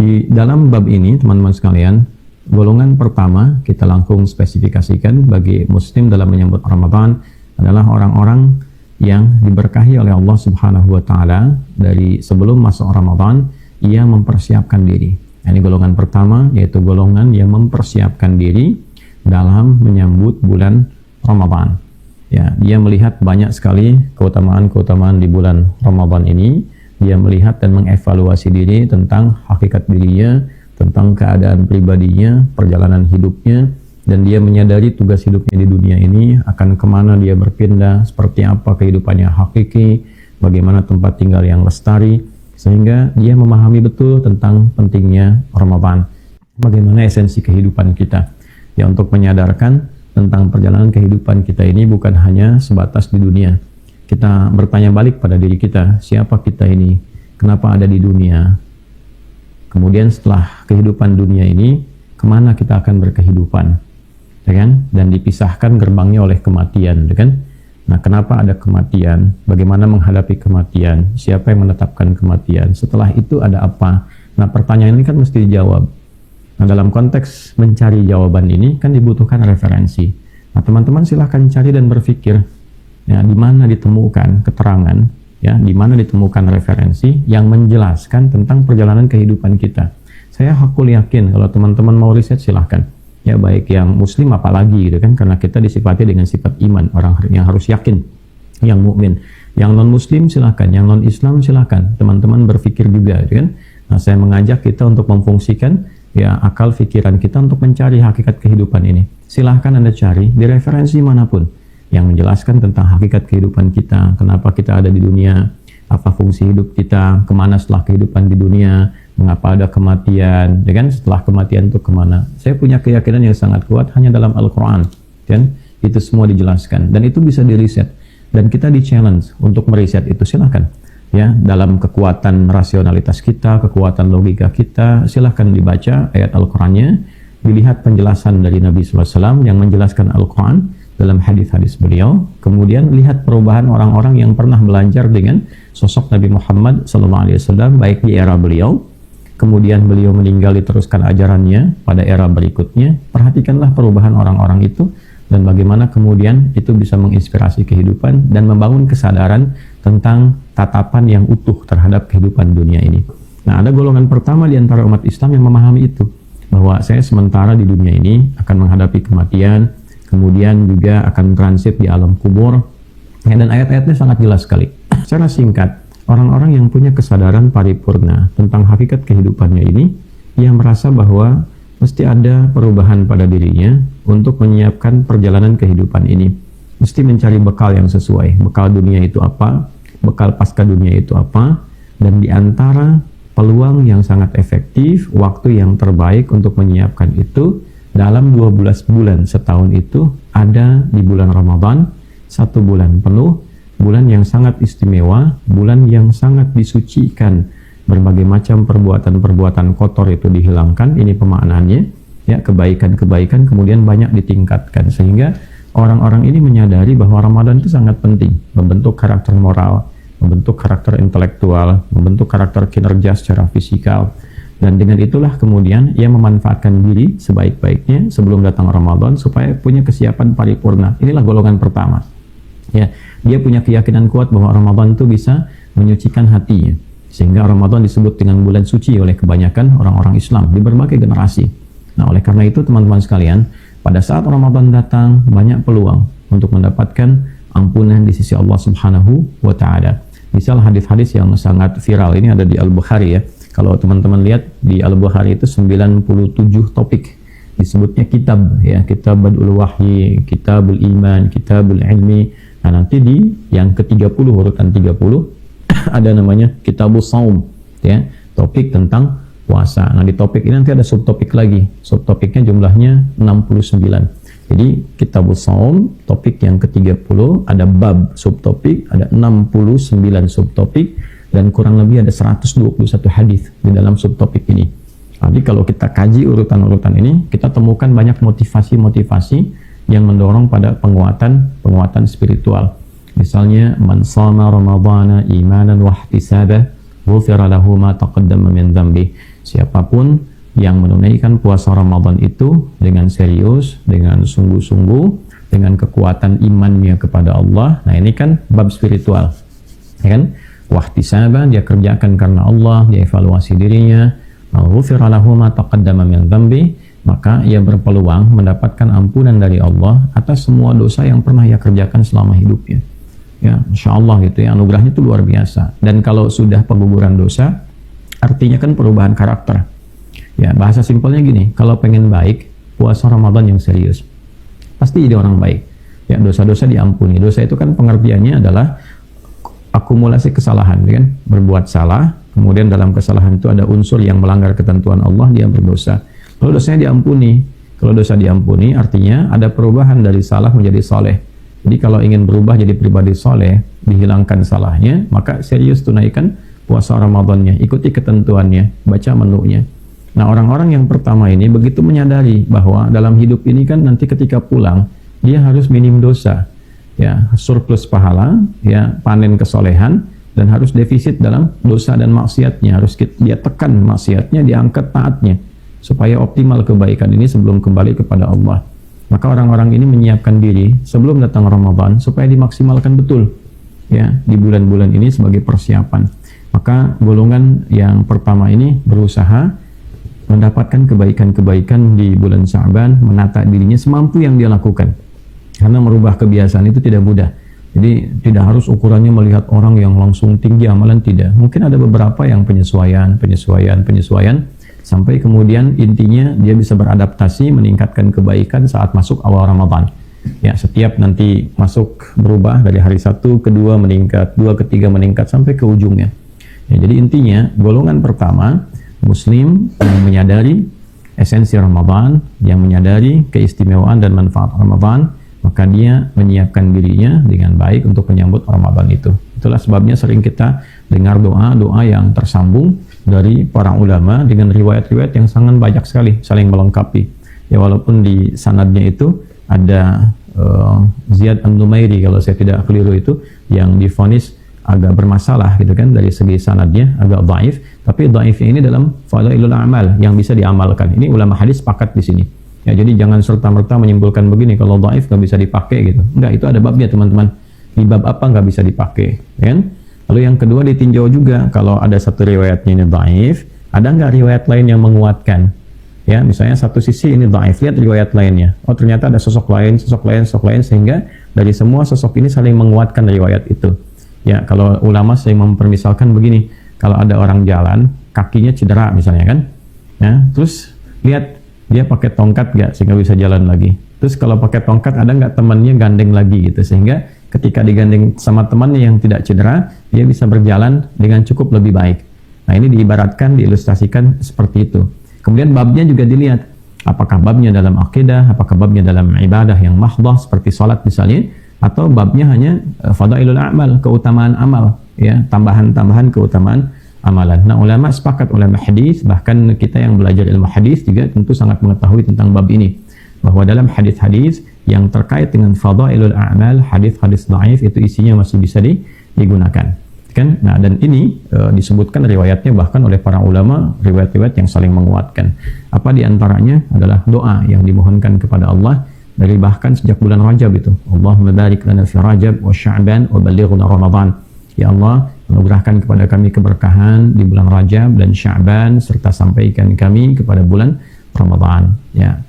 Di dalam bab ini, teman-teman sekalian, golongan pertama kita langsung spesifikasikan bagi muslim dalam menyambut Ramadan adalah orang-orang yang diberkahi oleh Allah Subhanahu wa taala dari sebelum masuk Ramadan ia mempersiapkan diri. Ini golongan pertama, yaitu golongan yang mempersiapkan diri dalam menyambut bulan Ramadan. Ya, dia melihat banyak sekali keutamaan-keutamaan di bulan Ramadan ini. Dia melihat dan mengevaluasi diri tentang hakikat dirinya, tentang keadaan pribadinya, perjalanan hidupnya, dan dia menyadari tugas hidupnya di dunia ini akan kemana dia berpindah, seperti apa kehidupannya hakiki, bagaimana tempat tinggal yang lestari, sehingga dia memahami betul tentang pentingnya Ramadan, bagaimana esensi kehidupan kita. Ya, untuk menyadarkan tentang perjalanan kehidupan kita ini bukan hanya sebatas di dunia. Kita bertanya balik pada diri kita, siapa kita ini? Kenapa ada di dunia? Kemudian setelah kehidupan dunia ini, kemana kita akan berkehidupan? Ya kan? Dan dipisahkan gerbangnya oleh kematian. Ya kan? Nah, kenapa ada kematian? Bagaimana menghadapi kematian? Siapa yang menetapkan kematian? Setelah itu ada apa? Nah, pertanyaan ini kan mesti dijawab. Nah, dalam konteks mencari jawaban ini kan dibutuhkan referensi. Nah, teman-teman silahkan cari dan berpikir, ya, di mana ditemukan keterangan, ya, di mana ditemukan referensi yang menjelaskan tentang perjalanan kehidupan kita. Saya hakul yakin kalau teman-teman mau riset silahkan. Ya, baik yang muslim apalagi gitu kan, karena kita disifati dengan sifat iman, orang yang harus yakin, yang mukmin. Yang non muslim silahkan, yang non Islam silahkan. Teman-teman berpikir juga gitu kan. Nah, saya mengajak kita untuk memfungsikan ya akal pikiran kita untuk mencari hakikat kehidupan ini. Silahkan Anda cari di referensi manapun yang menjelaskan tentang hakikat kehidupan kita, kenapa kita ada di dunia, apa fungsi hidup kita, kemana setelah kehidupan di dunia, mengapa ada kematian, ya kan? Setelah kematian itu kemana? Saya punya keyakinan yang sangat kuat hanya dalam Al-Quran, kan? Itu semua dijelaskan, dan itu bisa diriset, dan kita di-challenge untuk meriset itu, silahkan. Ya, dalam kekuatan rasionalitas kita, kekuatan logika kita, silahkan dibaca ayat Al-Qurannya, dilihat penjelasan dari Nabi SAW yang menjelaskan Al-Quran dalam hadis-hadis beliau, kemudian lihat perubahan orang-orang yang pernah belajar dengan sosok Nabi Muhammad SAW, baik di era beliau, kemudian beliau meninggal diteruskan ajarannya pada era berikutnya. Perhatikanlah perubahan orang-orang itu, dan bagaimana kemudian itu bisa menginspirasi kehidupan dan membangun kesadaran tentang tatapan yang utuh terhadap kehidupan dunia ini. Nah, ada golongan pertama di antara umat Islam yang memahami itu, bahwa saya sementara di dunia ini akan menghadapi kematian, kemudian juga akan transit di alam kubur, ya, dan ayat-ayatnya sangat jelas sekali. Secara singkat, orang-orang yang punya kesadaran paripurna tentang hakikat kehidupannya ini, yang merasa bahwa mesti ada perubahan pada dirinya untuk menyiapkan perjalanan kehidupan ini. Mesti mencari bekal yang sesuai. Bekal dunia itu apa? Bekal pasca dunia itu apa? Dan di antara peluang yang sangat efektif, waktu yang terbaik untuk menyiapkan itu, dalam 12 bulan setahun itu ada di bulan Ramadan, 1 bulan penuh, bulan yang sangat istimewa, bulan yang sangat disucikan, berbagai macam perbuatan-perbuatan kotor itu dihilangkan. Ini pemaknaannya, ya, kebaikan-kebaikan kemudian banyak ditingkatkan, sehingga orang-orang ini menyadari bahwa Ramadan itu sangat penting, membentuk karakter moral, membentuk karakter intelektual, membentuk karakter kinerja secara fisikal. Dan dengan itulah kemudian ia memanfaatkan diri sebaik-baiknya sebelum datang Ramadan supaya punya kesiapan paripurna. Inilah golongan pertama. Ya, dia punya keyakinan kuat bahwa Ramadan itu bisa menyucikan hatinya, sehingga Ramadan disebut dengan bulan suci oleh kebanyakan orang-orang Islam di berbagai generasi. Nah, oleh karena itu teman-teman sekalian, pada saat Ramadan datang banyak peluang untuk mendapatkan ampunan di sisi Allah Subhanahu wa taala. Misal hadis-hadis yang sangat viral ini ada di Al-Bukhari, ya. Kalau teman-teman lihat di Al-Bukhari itu 97 topik disebutnya kitab, ya, Kitabul Wahyi, Kitabul Iman, Kitabul Ilmi. Nah, nanti di yang ke-30, urutan 30 ada namanya Kitabul Saum, ya, topik tentang puasa. Nah, di topik ini nanti ada subtopik lagi. Subtopiknya jumlahnya 69. Jadi Kitabul Saum, topik yang ke-30, ada bab subtopik, ada 69 subtopik, dan kurang lebih ada 121 hadis di dalam subtopik ini. Jadi kalau kita kaji urutan-urutan ini, kita temukan banyak motivasi-motivasi yang mendorong pada penguatan spiritual. Misalnya, man shama ramadhana imanan wa ihtisaba ghufira lahu ma taqaddama min dhanbi. Siapapun yang menunaikan puasa Ramadan itu dengan serius, dengan sungguh-sungguh, dengan kekuatan imannya kepada Allah. Nah, ini kan bab spiritual, ya kan? Wahtisaban, dia kerjakan karena Allah, dia evaluasi dirinya. Ghufira lahu ma taqaddama min dzambi, maka ia berpeluang mendapatkan ampunan dari Allah atas semua dosa yang pernah ia kerjakan selama hidupnya. Ya, Masya Allah gitu ya, anugerahnya itu luar biasa. Dan kalau sudah pengguguran dosa, artinya kan perubahan karakter. Ya, bahasa simpelnya gini, kalau pengen baik, puasa Ramadan yang serius, pasti jadi orang baik. Ya, dosa-dosa diampuni. Dosa itu kan pengertiannya adalah akumulasi kesalahan, kan? Berbuat salah, kemudian dalam kesalahan itu ada unsur yang melanggar ketentuan Allah, dia berdosa. Kalau dosanya diampuni, kalau dosa diampuni, artinya ada perubahan dari salah menjadi soleh. Jadi kalau ingin berubah jadi pribadi soleh, dihilangkan salahnya, maka serius tunaikan puasa Ramadannya, ikuti ketentuannya, baca menunya. Nah, orang-orang yang pertama ini begitu menyadari bahwa dalam hidup ini kan nanti ketika pulang, dia harus minim dosa, ya, surplus pahala, ya, panen kesolehan, dan harus defisit dalam dosa dan maksiatnya. Harus dia tekan maksiatnya, diangkat taatnya, supaya optimal kebaikan ini sebelum kembali kepada Allah. Maka orang-orang ini menyiapkan diri sebelum datang Ramadan supaya dimaksimalkan betul, ya, di bulan-bulan ini sebagai persiapan. Maka golongan yang pertama ini berusaha mendapatkan kebaikan-kebaikan di bulan Sya'ban, menata dirinya semampu yang dia lakukan. Karena merubah kebiasaan itu tidak mudah. Jadi tidak harus ukurannya melihat orang yang langsung tinggi amalan, tidak. Mungkin ada beberapa yang penyesuaian, sampai kemudian intinya dia bisa beradaptasi, meningkatkan kebaikan saat masuk awal Ramadan. Ya, setiap nanti masuk berubah dari hari 1 ke 2 meningkat, 2 ke 3 meningkat sampai ke ujungnya. Ya, jadi intinya golongan pertama Muslim yang menyadari esensi Ramadan, yang menyadari keistimewaan dan manfaat Ramadan, maka dia menyiapkan dirinya dengan baik untuk menyambut Ramadan itu. Itulah sebabnya sering kita dengar doa-doa yang tersambung dari para ulama dengan riwayat-riwayat yang sangat banyak sekali, saling melengkapi. Ya, walaupun di sanadnya itu ada Ziyad An-Numairi, kalau saya tidak keliru itu, yang divonis agak bermasalah gitu kan, dari segi sanadnya agak dhaif, tapi dhaifnya ini dalam fadailul amal yang bisa diamalkan. Ini ulama hadis sepakat di sini. Ya, jadi jangan serta-merta menyimpulkan begini, kalau dhaif nggak bisa dipakai gitu. Enggak, itu ada babnya teman-teman. Di bab apa nggak bisa dipakai, kan? Lalu yang kedua ditinjau juga, kalau ada satu riwayatnya ini dhaif, ada nggak riwayat lain yang menguatkan? Ya, misalnya satu sisi ini dhaif, lihat riwayat lainnya. Oh, ternyata ada sosok lain, sehingga dari semua sosok ini saling menguatkan riwayat itu. Ya, kalau ulama saya mempermisalkan begini, kalau ada orang jalan, kakinya cedera misalnya kan, ya, terus lihat dia pakai tongkat nggak sehingga bisa jalan lagi. Terus kalau pakai tongkat ada nggak temannya gandeng lagi gitu, sehingga ketika digandeng sama temannya yang tidak cedera, dia bisa berjalan dengan cukup lebih baik. Nah, ini diibaratkan, diilustrasikan seperti itu. Kemudian babnya juga dilihat, apakah babnya dalam akidah, apakah babnya dalam ibadah yang mahdhah seperti salat misalnya, atau babnya hanya fadailul amal, keutamaan amal, ya, tambahan-tambahan keutamaan amalan. Nah, ulama sepakat, ulama hadis, bahkan kita yang belajar ilmu hadis juga tentu sangat mengetahui tentang bab ini, bahwa dalam hadis-hadis yang terkait dengan fadailul amal, hadis-hadis dhaif itu isinya masih bisa digunakan, kan? Nah, dan ini disebutkan riwayatnya bahkan oleh para ulama, riwayat-riwayat yang saling menguatkan. Apa diantaranya adalah doa yang dimohonkan kepada Allah dari bahkan sejak bulan Rajab itu. Allahumma barik lana fi Rajab wa Sya'ban wa ballighna Ramadan. Ya Allah, anugerahkan kepada kami keberkahan di bulan Rajab dan Sya'ban, serta sampaikan kami kepada bulan Ramadan. Ya.